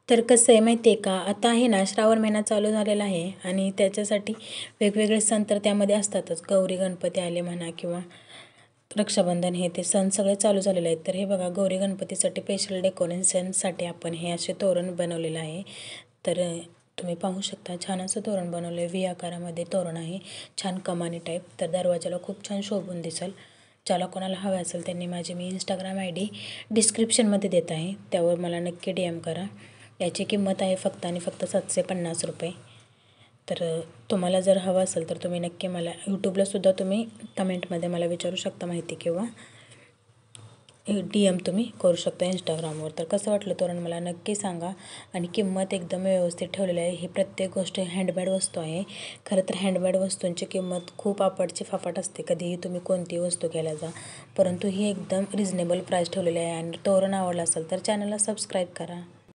तर कसं आहे माहिती आहे का, आता आहे ना श्रावण महिना चालू झालेला आहे आणि त्याच्यासाठी वेगवेगळे सण तर त्यामध्ये असतातच. गौरी गणपती आले म्हणा किंवा रक्षाबंधन, हे ते सण सगळे चालू झालेले आहेत. तर हे बघा, गौरी गणपतीसाठी स्पेशल डेकोरेशनसाठी आपण हे असे तोरण बनवलेलं आहे. तर तुम्ही पाहू शकता, छान असं तोरण बनवलं आहे. व्ही आकारामध्ये तोरण आहे, छान कमानी टाईप. तर दरवाजाला खूप छान शोभून दिसेल. ज्याला कोणाला हवं असेल त्यांनी मी इंस्टाग्राम ID डिस्क्रिप्शनमध्ये देत आहे, त्यावर मला नक्की DM करा. याची किंमत आहे फक्त आणि फक्त 750 रुपये. तर तुम्हाला जर हवं असेल तर तुम्ही नक्की मला यूट्यूबलासुद्धा तुम्ही कमेंटमध्ये मला विचारू शकता माहिती, किंवा DM तुम्ही करू शकता इंस्टाग्रामवर. तर कसं वाटलं तोरण मला नक्की सांगा. आणि किंमत एकदम व्यवस्थित ठेवलेली आहे. ही प्रत्येक गोष्ट हँडमेड वस्तू आहे. खरं तर हँडमेड वस्तूंची किंमत खूप आपटची फाफट असते, कधीही तुम्ही कोणतीही वस्तू घ्यायला जा, परंतु ही एकदम रिजनेबल प्राईस ठेवलेली आहे. आणि तोरण आवडला असेल तर चॅनलला सबस्क्राईब करा.